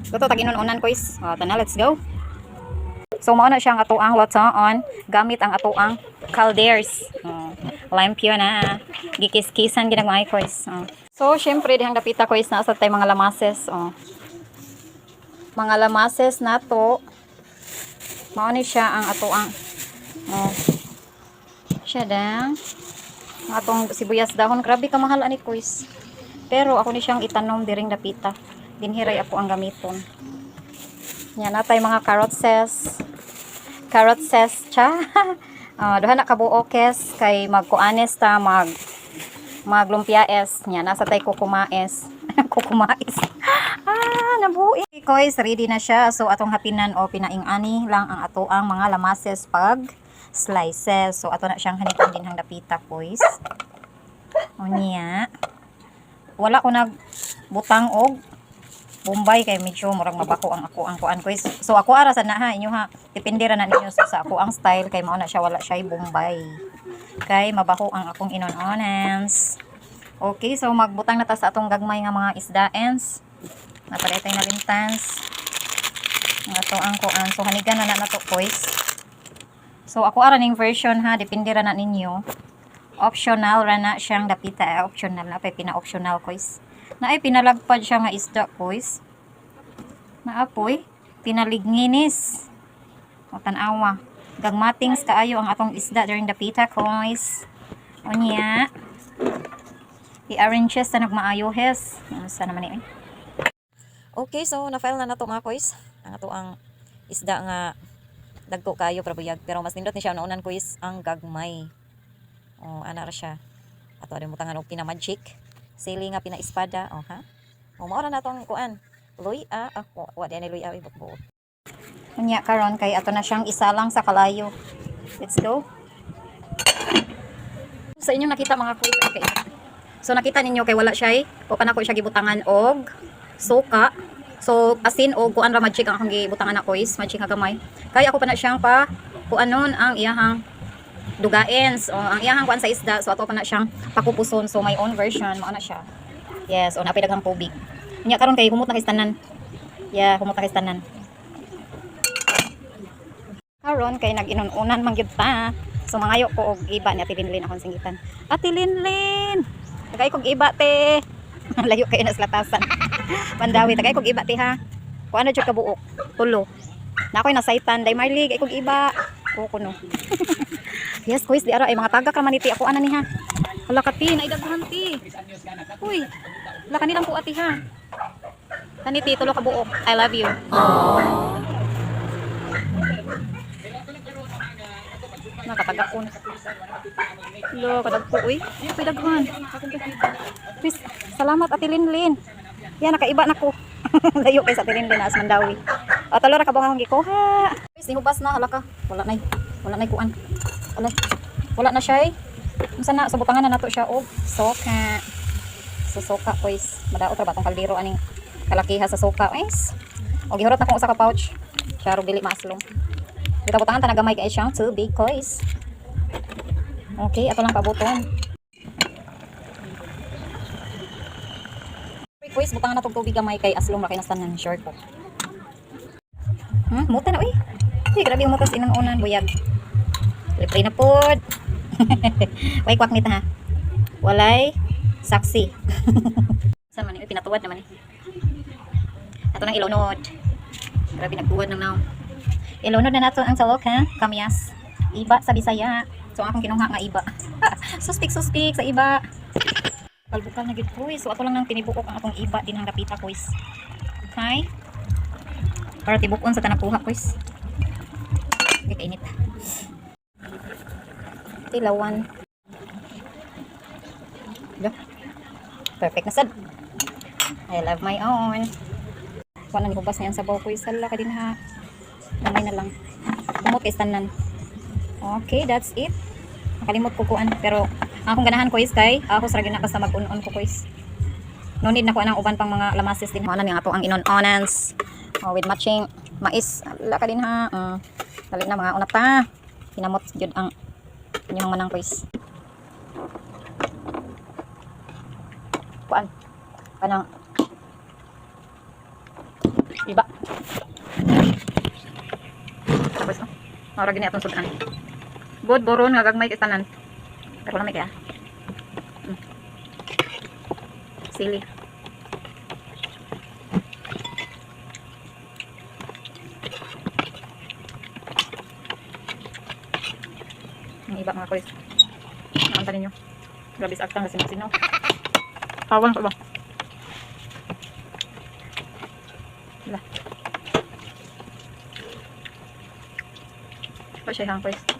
Ito tag-inon-onan ko is. Tana, let's go. So mao na siya ang atoang loton gamit ang atoang calders. Limpyo na. Gikis-kisan ginagmay ko is. So syempre dihang dapita ko is nasa tay mga lamases. Mga lamases na to. Mao ni siya ang atoang siya dang atong sibuyas dahon. Grabe ka mahal ani ko is. Pero ako ni siyang itanom diring dapita. Dinhiray ako ang gamiton. Yan natay mga carrot ses cha. Duha na kabuo kes kay magkuanes ta maglumpiaes nya nasa tay kukumaes. Kukumais. Nabuhi. Koys, ready na siya. So atong hapinan o pinaing-ani lang ang ato ang mga lamases pag slices. So ato na siyang hanitan din hang dapita koys. O niya. Wala ko nagbutang og Bombay kay medyo murag mabako ang ako ang kuan ko. So ako ara sa na ha inyo ha. Depende ra na ninyo sa ako ang style kay mao na siya wala siya Bombay. Kay mabako ang akong inon-onans. Okay, so magbutang na ta sa atong gagmay nga mga isdaens. Naparetay na lintans. Nga to ang kuan. So hanigan na nato boys. So ako ara ning version ha, depende ra na ninyo. Optional ra na siyang dapita, optional na pay pina-optional boys. Naay pinalagpad siya nga isda boys. Naapoy pinaligninis. O tan-awa. Gagmatings kaayo ang atong isda during dapita boys. Unya. I-arranges sa nagmaayo hes. Sa naman ni. Okay, so na-file na nato mga boys. Ang ato ang isda nga dagko kayo prabuyag pero mas nindot ni siya naunan boys ang gagmay. Ana ra siya. Ato adin mo tangan og pina-magic. Sili nga pina-espada, ha? Mao ra na tong kuan. Luya ako, wa di ani luya ibutbo. Unya karon kay ato na siyang isalang sa kalayo. Let's go. Sa inyong nakita mga kuys, okay. So nakita ninyo kay wala siya o panako siya gibutangan og suka. So asin og kuan ra magic ang akong gibutangan na kuys, magic nga gamay. Kay ako pa na siyang pa kuanon ang iyahang dugaens o ang iyahang kuan sa isda. So ato pa na siyang pakupuson. So my own version mao na siya. Yes, o napay daghang tubig. Nya karon kay humot na kistanan. Yeah, humot na kistanan. Karon kay nag-inon-unan man gyud ta. So mangayo ko og iba ni Ate Linlin akong singitan. Ate Linlin. Tagay kog iba te. Layo kay na sa latasan. Mandawi tagay kog iba te ha. Kuan na jud ka buok. Tulo. Na ako'y nasaitan day Marley kay kog iba. O kuno. Yes, kuis di ara ay mga taga kramaniti ako ana ni ha. Hala ka ti, naidaghan ti. Uy. Hala kanilang po ati ha. Kaniti tulo ka buok. I love you. Aww. Nakatagakon. Lo, kadagpo uy. Uy daghan. Please, salamat Ate Linlin. Yan nakaiba nako. Layo kay sa Ate Linlin as Mandawi. O talo ra ka bang gikuha. Please, nihubas na hala ka. Wala nay kuan. Wala na siya eh. Unsa na sa butangan na nato siya og soka. So soka boys, madaot ra ba tong kaldero aning kalakiha sa soka guys. Og gihurot na kong usa ka pouch. Siya ro dili maaslong. Kita butangan ta nagamay kay siyang tubig boys. Okay, ato lang pabuton. Boys, butangan na tong tubig gamay kay aslong ra kay nastanan short po. Muta na uy. Uy, grabe yung mutas inon-onan buyag. Libre na pod. Way kwak nita ha. Walay saksi. Sama ni pinatuwad naman eh. Ato nang ilunod. Grabe nagtuwad nang naon. Ilunod na nato ang salok ha. Kamyas. Iba sa Bisaya. So akong kinuha nga iba. Suspik sa iba. Kalbukal na gid kuis. So ato lang nang tinibukok ang atong iba din ang dapita kuis. Okay? Para tibukon sa tanakuha kuis. Kainit. Tilawan. Perfect na sad. I love my own. Kuha nang hubas niyan sa baw ko. Sala ka din ha. Gamay na lang. Kumot kay tanan. Okay, that's it. Nakalimot ko kuan. Pero akong ganahan ko is kay ako sa gina basta mag-unon ko is. No need na ko anang uban pang mga lamases din. Ano ni ato ang inon-onans. With matching mais. Sala ka din ha. Dali na mga unata. Hinamot jud ang inyong manang quiz. Kuan. Kanang Iba. Tapos, oh. Maura gini atong sudan. Bod, boron, nga gagmay kitanan. Pero lamig kaya. Sili. Ang iba mga kois. Nakanta ninyo. Grabe sa aktang kasi masinaw. Pawang pa ba? Wala. Pa siya hang kois.